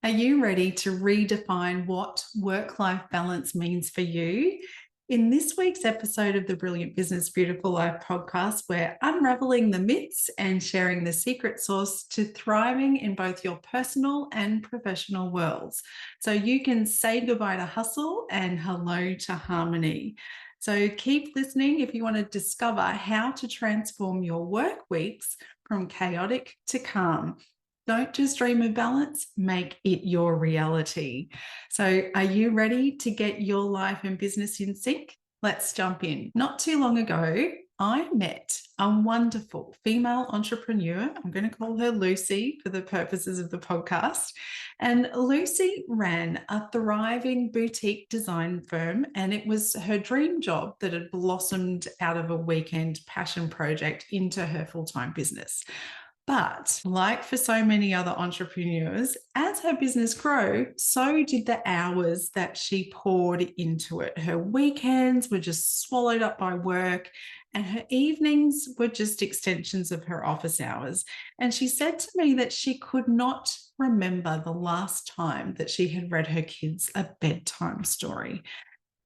Are you ready to redefine what work-life balance means for you? In this week's episode of the Brilliant Business Beautiful Life podcast, we're unraveling the myths and sharing the secret sauce to thriving in both your personal and professional worlds. So you can say goodbye to hustle and hello to harmony. So keep listening if you want to discover how to transform your work weeks from chaotic to calm. Don't just dream of balance, make it your reality. So, are you ready to get your life and business in sync? Let's jump in. Not too long ago, I met a wonderful female entrepreneur. I'm going to call her Lucy for the purposes of the podcast. And Lucy ran a thriving boutique design firm, and it was her dream job that had blossomed out of a weekend passion project into her full-time business. But like for so many other entrepreneurs, as her business grew, so did the hours that she poured into it. Her weekends were just swallowed up by work, and her evenings were just extensions of her office hours. And she said to me that she could not remember the last time that she had read her kids a bedtime story.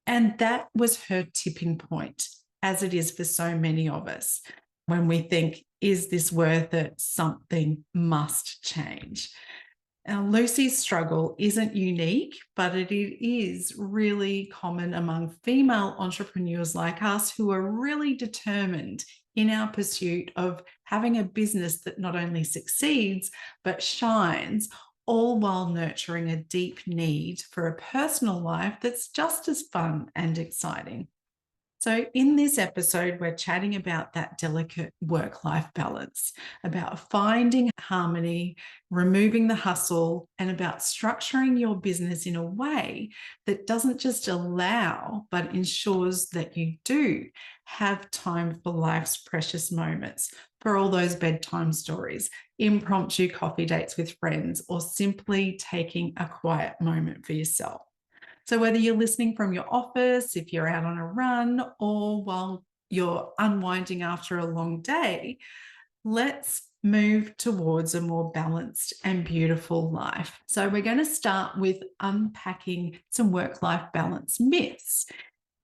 And that was her tipping point, as it is for so many of us when we think, is this worth it? Something must change. Now, Lucy's struggle isn't unique, but it is really common among female entrepreneurs like us who are really determined in our pursuit of having a business that not only succeeds, but shines, all while nurturing a deep need for a personal life that's just as fun and exciting. So, in this episode, we're chatting about that delicate work-life balance, about finding harmony, removing the hustle, and about structuring your business in a way that doesn't just allow, but ensures that you do have time for life's precious moments, for all those bedtime stories, impromptu coffee dates with friends, or simply taking a quiet moment for yourself. So whether you're listening from your office, if you're out on a run, or while you're unwinding after a long day, let's move towards a more balanced and beautiful life. So we're going to start with unpacking some work-life balance myths.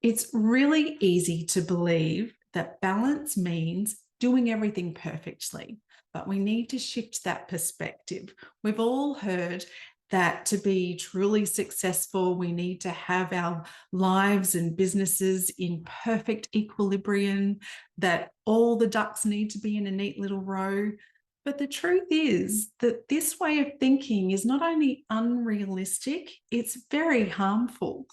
It's really easy to believe that balance means doing everything perfectly, but we need to shift that perspective. We've all heard that to be truly successful, we need to have our lives and businesses in perfect equilibrium, that all the ducks need to be in a neat little row. But the truth is that this way of thinking is not only unrealistic, it's very harmful.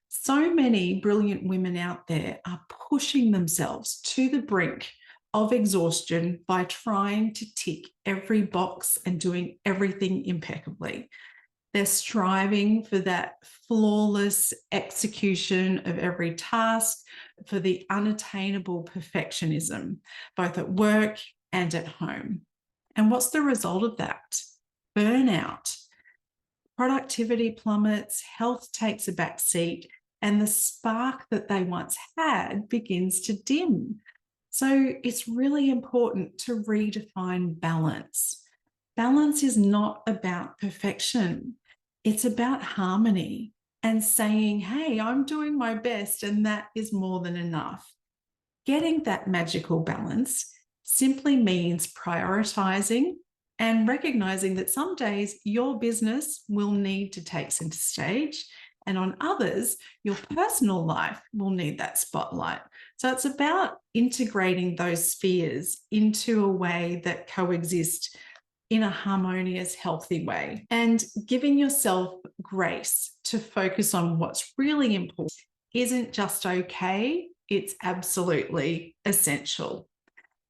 So many brilliant women out there are pushing themselves to the brink of exhaustion by trying to tick every box and doing everything impeccably. They're striving for that flawless execution of every task, for the unattainable perfectionism, both at work and at home. And what's the result of that? Burnout. Productivity plummets, health takes a back seat, and the spark that they once had begins to dim. So it's really important to redefine balance. Balance is not about perfection. It's about harmony and saying, hey, I'm doing my best, and that is more than enough. Getting that magical balance simply means prioritizing and recognizing that some days your business will need to take center stage, and on others, your personal life will need that spotlight. So it's about integrating those spheres into a way that coexist in a harmonious, healthy way, and giving yourself grace to focus on what's really important isn't just okay, it's absolutely essential.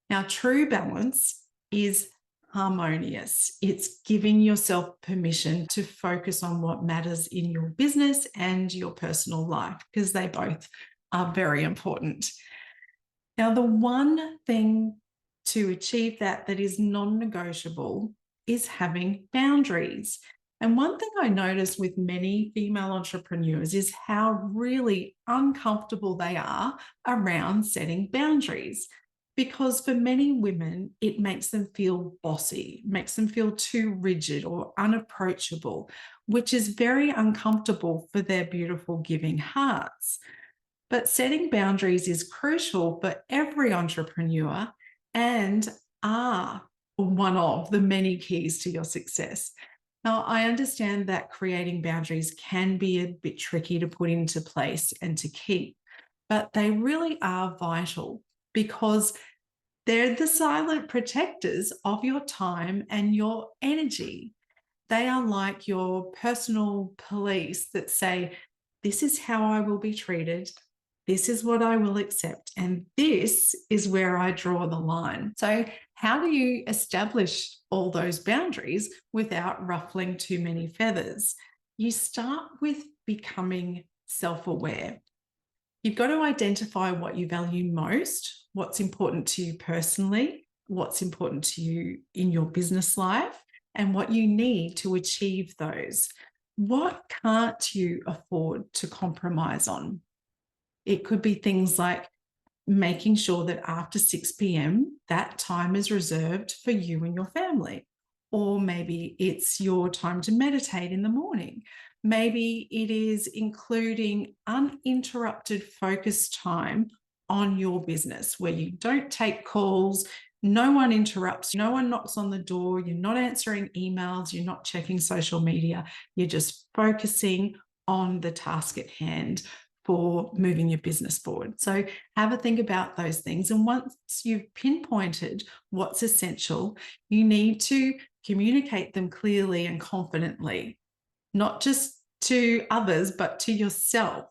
Now, true balance is harmonious. It's giving yourself permission to focus on what matters in your business and your personal life, because they both are very important. Now, the one thing to achieve that is non-negotiable is having boundaries. And one thing I notice with many female entrepreneurs is how really uncomfortable they are around setting boundaries. because for many women, it makes them feel bossy, makes them feel too rigid or unapproachable, which is very uncomfortable for their beautiful, giving hearts. But setting boundaries is crucial for every entrepreneur and are one of the many keys to your success. Now, I understand that creating boundaries can be a bit tricky to put into place and to keep, but they really are vital because they're the silent protectors of your time and your energy. They are like your personal police that say, this is how I will be treated. This is what I will accept. And this is where I draw the line. So, how do you establish all those boundaries without ruffling too many feathers? You start with becoming self-aware. You've got to identify what you value most, what's important to you personally, what's important to you in your business life, and what you need to achieve those. What can't you afford to compromise on? It could be things like making sure that after 6 p.m., that time is reserved for you and your family. Or maybe it's your time to meditate in the morning. Maybe it is including uninterrupted focus time on your business where you don't take calls, no one interrupts, no one knocks on the door, you're not answering emails, you're not checking social media, you're just focusing on the task at hand for moving your business forward. So have a think about those things. And once you've pinpointed what's essential, you need to communicate them clearly and confidently, not just to others, but to yourself,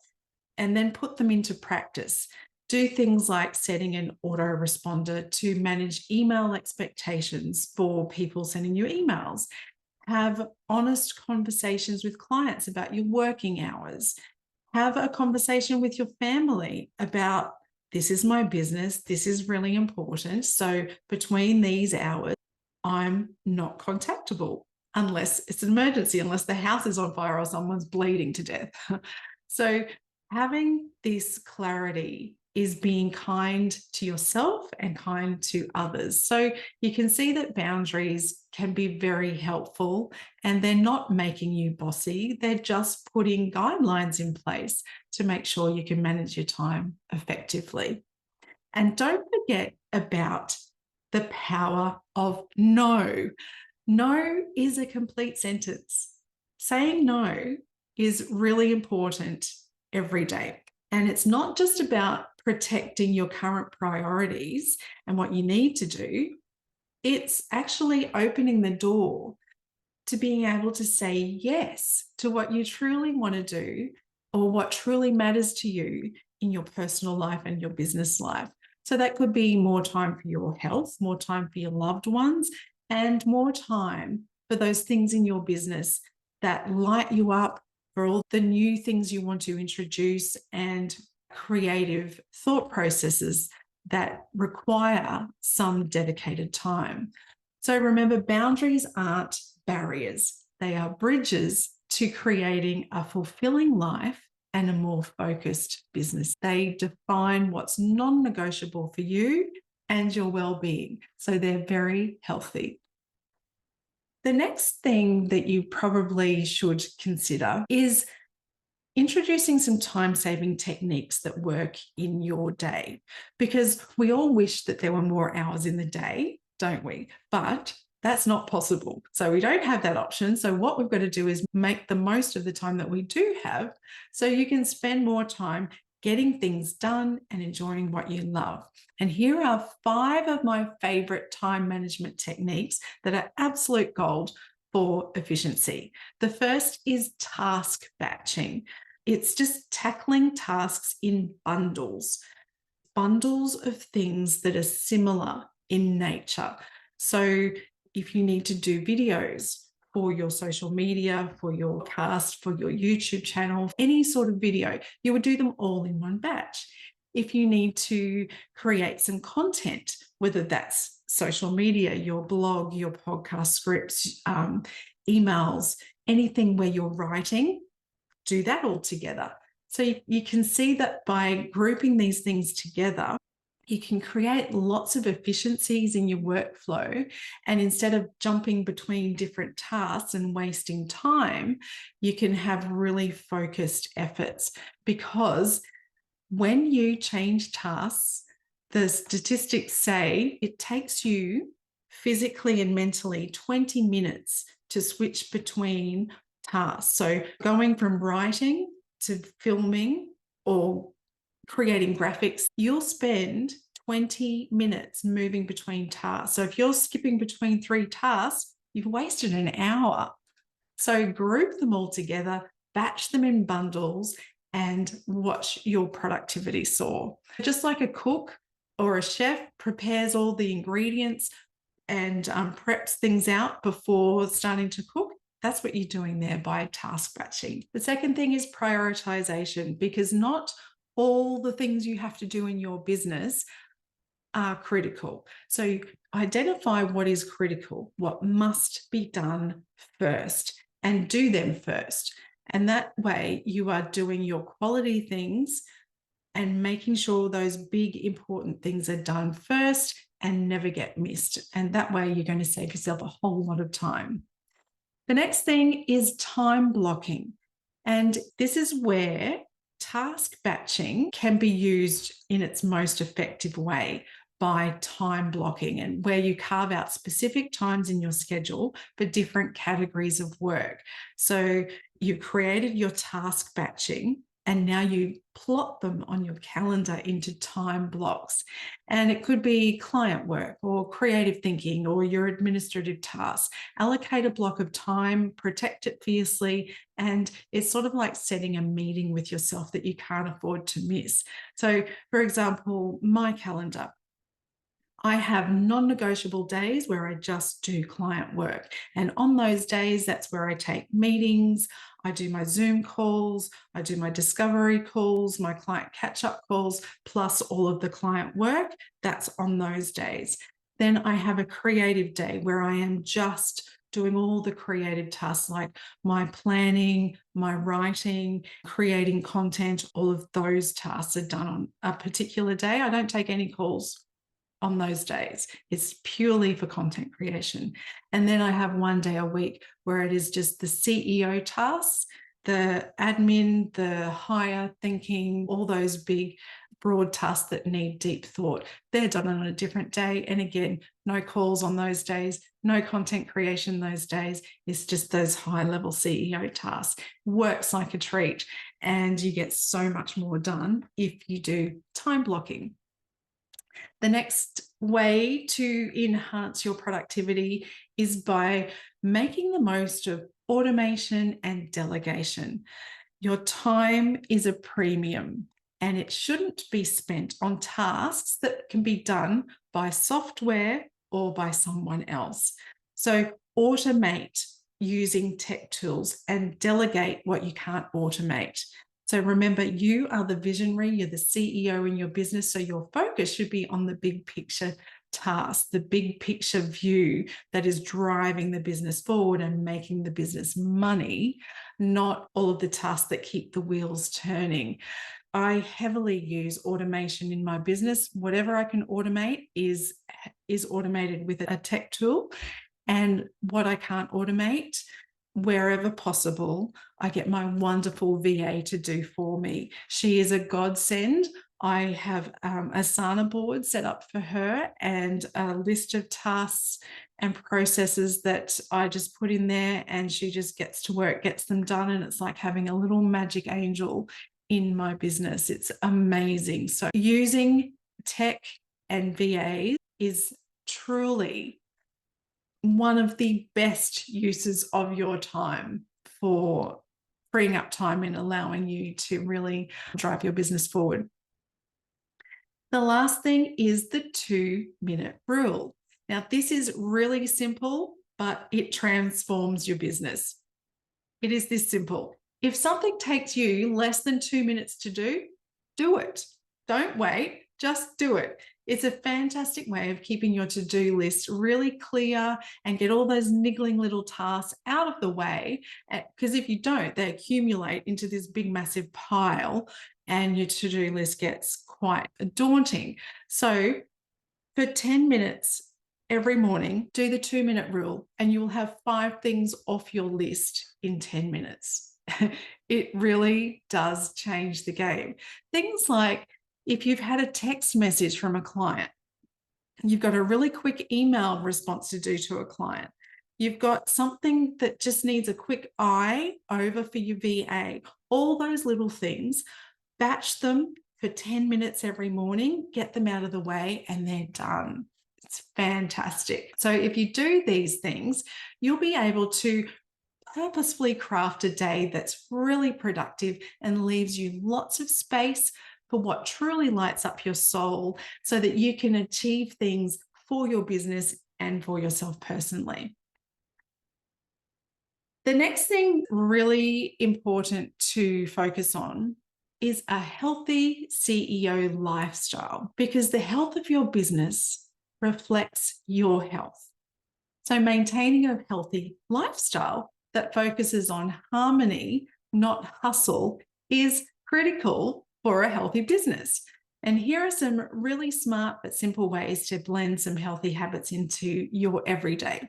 and then put them into practice. Do things like setting an autoresponder to manage email expectations for people sending you emails. Have honest conversations with clients about your working hours. Have a conversation with your family about, this is my business, this is really important. So between these hours, I'm not contactable unless it's an emergency, unless the house is on fire or someone's bleeding to death. So having this clarity is being kind to yourself and kind to others. So you can see that boundaries can be very helpful, and they're not making you bossy. They're just putting guidelines in place to make sure you can manage your time effectively. And don't forget about the power of no. No is a complete sentence. Saying no is really important every day. And it's not just about protecting your current priorities and what you need to do. It's actually opening the door to being able to say yes to what you truly want to do or what truly matters to you in your personal life and your business life. So that could be more time for your health, more time for your loved ones, and more time for those things in your business that light you up, for all the new things you want to introduce and creative thought processes that require some dedicated time. So remember, boundaries aren't barriers. They are bridges to creating a fulfilling life and a more focused business. They define what's non-negotiable for you and your well-being. So they're very healthy. The next thing that you probably should consider is introducing some time-saving techniques that work in your day, because we all wish that there were more hours in the day, don't we? But that's not possible. So we don't have that option. So what we've got to do is make the most of the time that we do have so you can spend more time getting things done and enjoying what you love. And here are 5 of my favorite time management techniques that are absolute gold for efficiency. The first is task batching. It's just tackling tasks in bundles of things that are similar in nature. So if you need to do videos for your social media, for your cast, for your YouTube channel, any sort of video, you would do them all in one batch. If you need to create some content, whether that's social media, your blog, your podcast scripts, emails, anything where you're writing, do that all together. So you can see that by grouping these things together, you can create lots of efficiencies in your workflow. And instead of jumping between different tasks and wasting time, you can have really focused efforts, because when you change tasks, the statistics say it takes you physically and mentally 20 minutes to switch between tasks. So going from writing to filming or creating graphics, you'll spend 20 minutes moving between tasks. So if you're skipping between 3 tasks, you've wasted an hour. So group them all together, batch them in bundles, and watch your productivity soar. Just like a cook or a chef prepares all the ingredients and preps things out before starting to cook, that's what you're doing there by task batching. The second thing is prioritization, because not all the things you have to do in your business are critical. So identify what is critical, what must be done first, and do them first. And that way you are doing your quality things and making sure those big important things are done first and never get missed. And that way you're going to save yourself a whole lot of time. The next thing is time blocking. And this is where task batching can be used in its most effective way, by time blocking, and where you carve out specific times in your schedule for different categories of work. So you've created your task batching, and now you plot them on your calendar into time blocks. And it could be client work or creative thinking or your administrative tasks. Allocate a block of time, protect it fiercely, and it's sort of like setting a meeting with yourself that you can't afford to miss. So, for example, my calendar, I have non-negotiable days where I just do client work. And on those days, that's where I take meetings, I do my Zoom calls, I do my discovery calls, my client catch-up calls, plus all of the client work. That's on those days. Then I have a creative day where I am just doing all the creative tasks, like my planning, my writing, creating content. All of those tasks are done on a particular day. I don't take any calls on those days. It's purely for content creation. And then I have one day a week where it is just the CEO tasks, the admin, the higher thinking, all those big broad tasks that need deep thought. They're done on a different day. And again, no calls on those days, no content creation those days. It's just those high level CEO tasks. Works like a treat. And you get so much more done if you do time blocking. The next way to enhance your productivity is by making the most of automation and delegation. Your time is a premium, and it shouldn't be spent on tasks that can be done by software or by someone else. So automate using tech tools and delegate what you can't automate. So remember, you are the visionary, you're the CEO in your business, so your focus should be on the big picture task, the big picture view that is driving the business forward and making the business money, not all of the tasks that keep the wheels turning. I heavily use automation in my business. Whatever I can automate is automated with a tech tool. And what I can't automate, wherever possible, I get my wonderful VA to do for me. She is a godsend. I have a Asana board set up for her and a list of tasks and processes that I just put in there, and she just gets to work, gets them done. And it's like having a little magic angel in my business. It's amazing. So using tech and VA is truly one of the best uses of your time for freeing up time and allowing you to really drive your business forward. The last thing is the 2-minute rule. Now, this is really simple, but it transforms your business. It is this simple. If something takes you less than 2 minutes to do it. Don't wait, just do it. It's a fantastic way of keeping your to-do list really clear and get all those niggling little tasks out of the way. Because if you don't, they accumulate into this big, massive pile and your to-do list gets quite daunting. So for 10 minutes every morning, do the 2-minute rule, and you will have 5 things off your list in 10 minutes. It really does change the game. Things like if you've had a text message from a client, you've got a really quick email response to do to a client, you've got something that just needs a quick eye over for your VA, all those little things, batch them for 10 minutes every morning, get them out of the way, and they're done. It's fantastic. So if you do these things, you'll be able to purposefully craft a day that's really productive and leaves you lots of space for what truly lights up your soul so that you can achieve things for your business and for yourself personally. The next thing really important to focus on is a healthy CEO lifestyle, because the health of your business reflects your health. So maintaining a healthy lifestyle that focuses on harmony, not hustle, is critical for a healthy business. And here are some really smart but simple ways to blend some healthy habits into your everyday.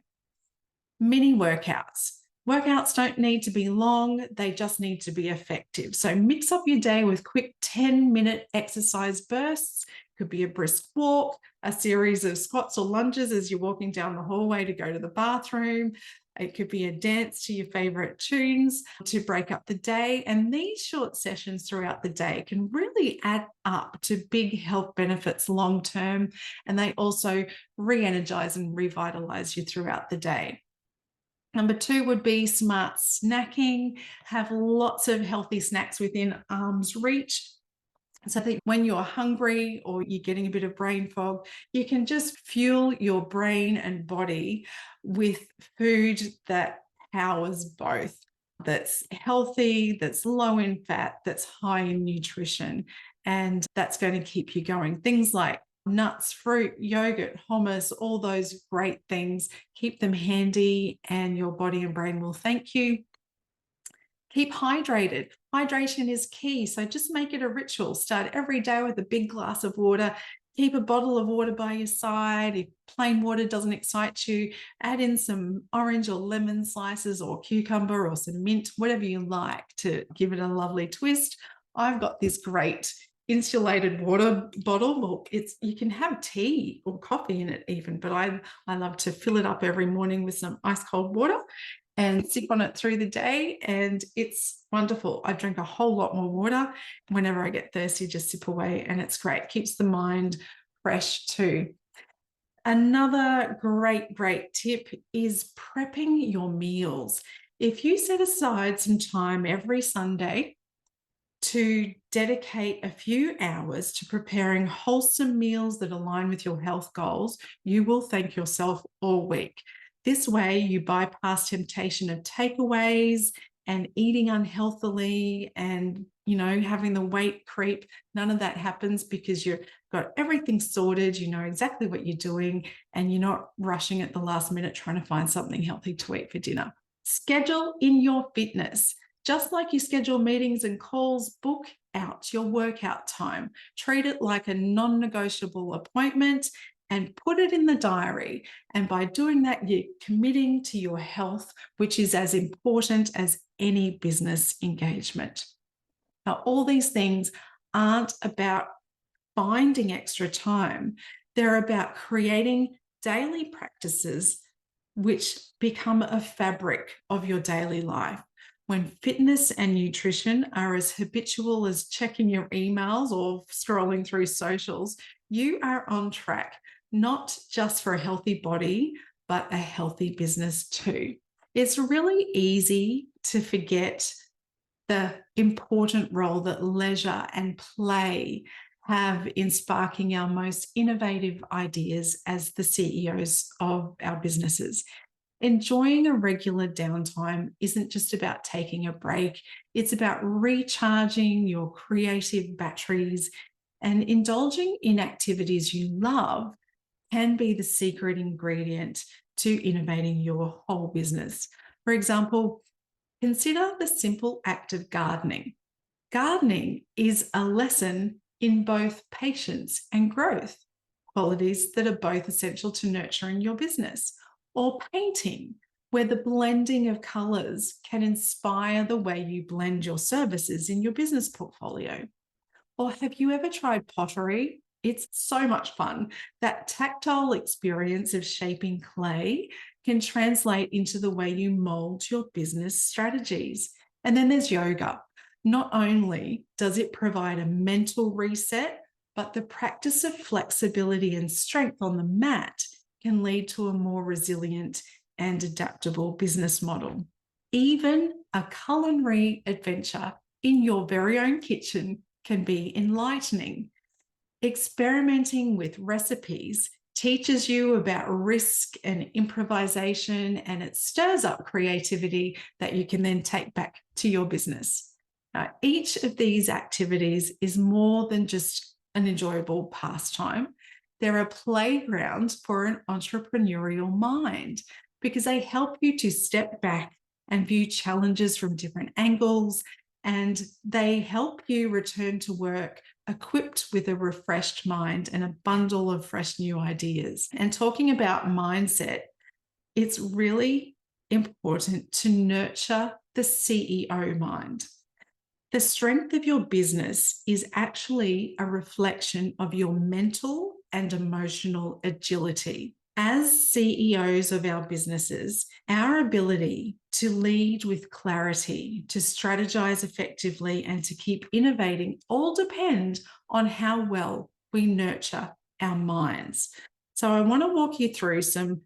Mini workouts. Workouts don't need to be long, they just need to be effective. So mix up your day with quick 10-minute exercise bursts. Could be a brisk walk, a series of squats or lunges as you're walking down the hallway to go to the bathroom. It could be a dance to your favorite tunes to break up the day. And these short sessions throughout the day can really add up to big health benefits long term. And they also re-energize and revitalize you throughout the day. Number 2 would be smart snacking. Have lots of healthy snacks within arm's reach, so that when you're hungry or you're getting a bit of brain fog, you can just fuel your brain and body with food that powers both, that's healthy, that's low in fat, that's high in nutrition, and that's going to keep you going. Things like nuts, fruit, yogurt, hummus, all those great things. Keep them handy and your body and brain will thank you. Keep hydrated. Hydration is key, so just make it a ritual. Start every day with a big glass of water. Keep a bottle of water by your side. If plain water doesn't excite you, add in some orange or lemon slices or cucumber or some mint, whatever you like to give it a lovely twist. I've got this great insulated water bottle. Well, you can have tea or coffee in it even, but I love to fill it up every morning with some ice cold water and sip on it through the day, and it's wonderful. I drink a whole lot more water. Whenever I get thirsty, just sip away, and it's great. Keeps the mind fresh too. Another great tip is prepping your meals. If you set aside some time every Sunday to dedicate a few hours to preparing wholesome meals that align with your health goals, you will thank yourself all week. This way, you bypass temptation of takeaways and eating unhealthily and, having the weight creep. None of that happens because you've got everything sorted, you know exactly what you're doing, and you're not rushing at the last minute trying to find something healthy to eat for dinner. Schedule in your fitness. Just like you schedule meetings and calls, book out your workout time. Treat it like a non-negotiable appointment and put it in the diary. And by doing that, you're committing to your health, which is as important as any business engagement. Now, all these things aren't about finding extra time. They're about creating daily practices which become a fabric of your daily life. When fitness and nutrition are as habitual as checking your emails or scrolling through socials, you are on track, not just for a healthy body, but a healthy business too. It's really easy to forget the important role that leisure and play have in sparking our most innovative ideas as the CEOs of our businesses. Enjoying a regular downtime isn't just about taking a break. It's about recharging your creative batteries, and indulging in activities you love can be the secret ingredient to innovating your whole business. For example, consider the simple act of gardening. Gardening is a lesson in both patience and growth, qualities that are both essential to nurturing your business. Or painting, where the blending of colours can inspire the way you blend your services in your business portfolio. Or have you ever tried pottery? It's so much fun. That tactile experience of shaping clay can translate into the way you mold your business strategies. And then there's yoga. Not only does it provide a mental reset, but the practice of flexibility and strength on the mat can lead to a more resilient and adaptable business model. Even a culinary adventure in your very own kitchen can be enlightening. Experimenting with recipes teaches you about risk and improvisation, and it stirs up creativity that you can then take back to your business. Now, each of these activities is more than just an enjoyable pastime. They're a playground for an entrepreneurial mind because they help you to step back and view challenges from different angles, and they help you return to work equipped with a refreshed mind and a bundle of fresh new ideas. And talking about mindset, it's really important to nurture the CEO mind. The strength of your business is actually a reflection of your mental and emotional agility. As CEOs of our businesses, our ability to lead with clarity, to strategize effectively, and to keep innovating all depend on how well we nurture our minds. So I want to walk you through some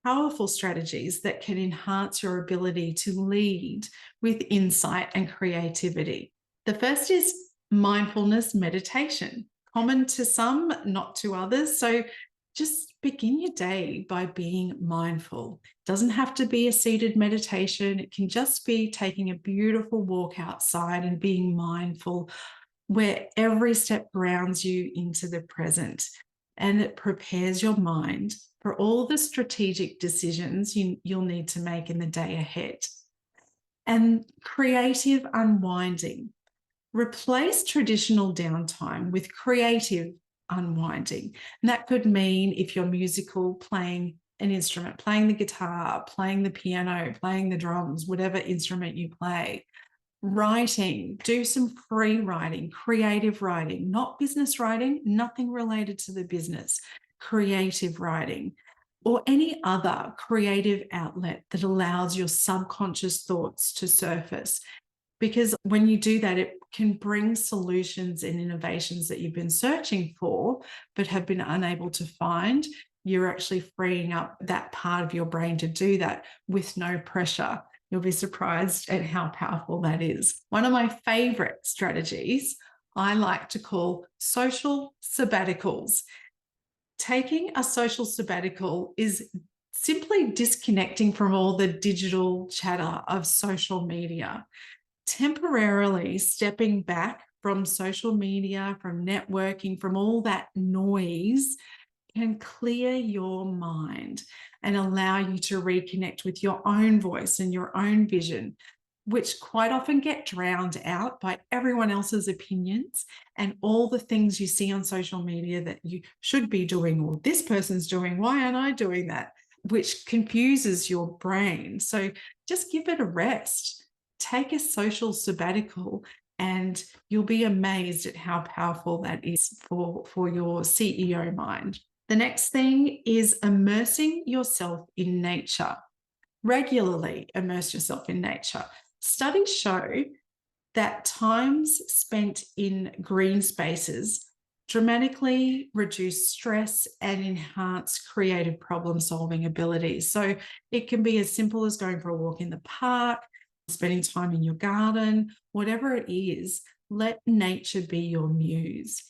powerful strategies that can enhance your ability to lead with insight and creativity. The first is mindfulness meditation, common to some, not to others. So just begin your day by being mindful. It doesn't have to be a seated meditation. It can just be taking a beautiful walk outside and being mindful, where every step grounds you into the present, and it prepares your mind for all the strategic decisions you'll need to make in the day ahead. And creative unwinding. Replace traditional downtime with creative unwinding. And that could mean, if you're musical, playing an instrument, playing the guitar, playing the piano, playing the drums, whatever instrument you play. Writing, do some free writing, creative writing, not business writing, nothing related to the business, creative writing, or any other creative outlet that allows your subconscious thoughts to surface. Because when you do that, it can bring solutions and innovations that you've been searching for, but have been unable to find. You're actually freeing up that part of your brain to do that with no pressure. You'll be surprised at how powerful that is. One of my favorite strategies I like to call social sabbaticals. Taking a social sabbatical is simply disconnecting from all the digital chatter of social media. Temporarily stepping back from social media, from networking, from all that noise can clear your mind and allow you to reconnect with your own voice and your own vision, which quite often get drowned out by everyone else's opinions and all the things you see on social media that you should be doing, or this person's doing, why aren't I doing that? Which confuses your brain. So just give it a rest. Take a social sabbatical and you'll be amazed at how powerful that is for your CEO mind. The next thing is immersing yourself in nature. Regularly immerse yourself in nature. Studies show that times spent in green spaces dramatically reduce stress and enhance creative problem-solving abilities. So it can be as simple as going for a walk in the park, spending time in your garden, whatever it is. Let nature be your muse.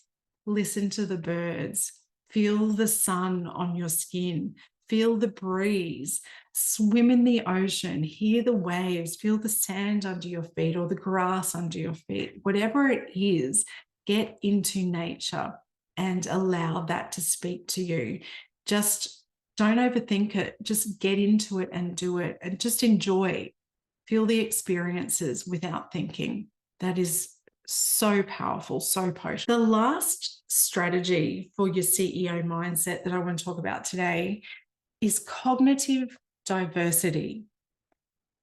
Listen to the birds, feel the sun on your skin, feel the breeze, swim in the ocean, hear the waves, feel the sand under your feet or the grass under your feet. Whatever it is, get into nature and allow that to speak to you. Just don't overthink it. Just get into it and do it and just enjoy. Feel the experiences without thinking. That is So powerful, so potent. The last strategy for your CEO mindset that I want to talk about today is cognitive diversity.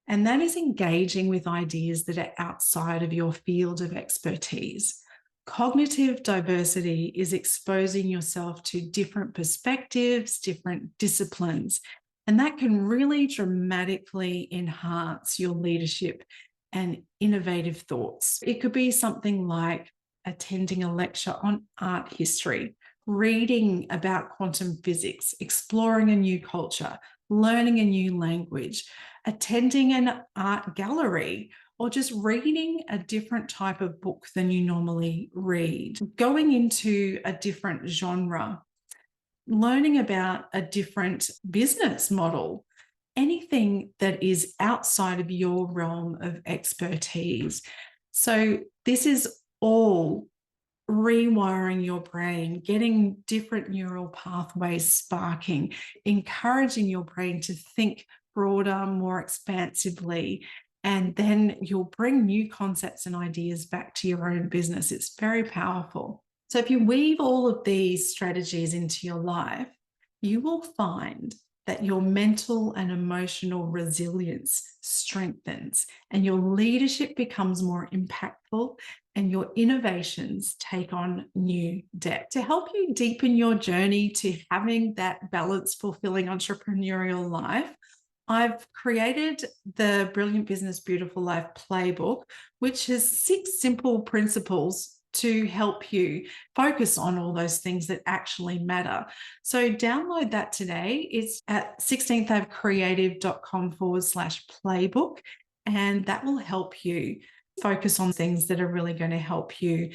And that is engaging with ideas that are outside of your field of expertise. Cognitive diversity is exposing yourself to different perspectives, different disciplines, and that can really dramatically enhance your leadership and innovative thoughts. It could be something like attending a lecture on art history, reading about quantum physics, exploring a new culture, learning a new language, attending an art gallery, or just reading a different type of book than you normally read, going into a different genre, learning about a different business model, anything that is outside of your realm of expertise. So this is all rewiring your brain, getting different neural pathways sparking, encouraging your brain to think broader, more expansively, and then you'll bring new concepts and ideas back to your own business. It's very powerful. So if you weave all of these strategies into your life, you will find that your mental and emotional resilience strengthens and your leadership becomes more impactful and your innovations take on new depth. To help you deepen your journey to having that balanced, fulfilling entrepreneurial life, I've created the Brilliant Business, Beautiful Life playbook, which has 6 simple principles to help you focus on all those things that actually matter. So download that today. It's at 16thhavecreative.com/playbook, and that will help you focus on things that are really going to help you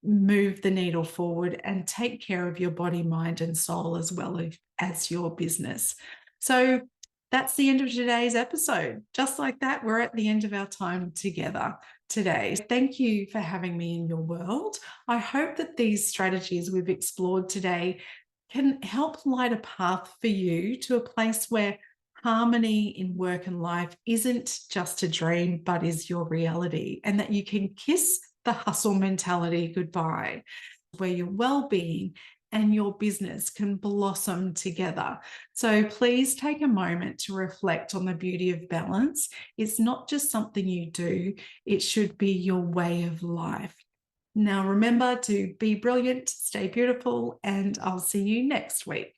move the needle forward and take care of your body, mind, and soul as well as your business. So that's the end of today's episode. Just like that, we're at the end of our time together today. Thank you for having me in your world. I hope that these strategies we've explored today can help light a path for you to a place where harmony in work and life isn't just a dream, but is your reality, and that you can kiss the hustle mentality goodbye, where your well-being and your business can blossom together. So please take a moment to reflect on the beauty of balance. It's not just something you do, it should be your way of life. Now remember to be brilliant, stay beautiful, and I'll see you next week.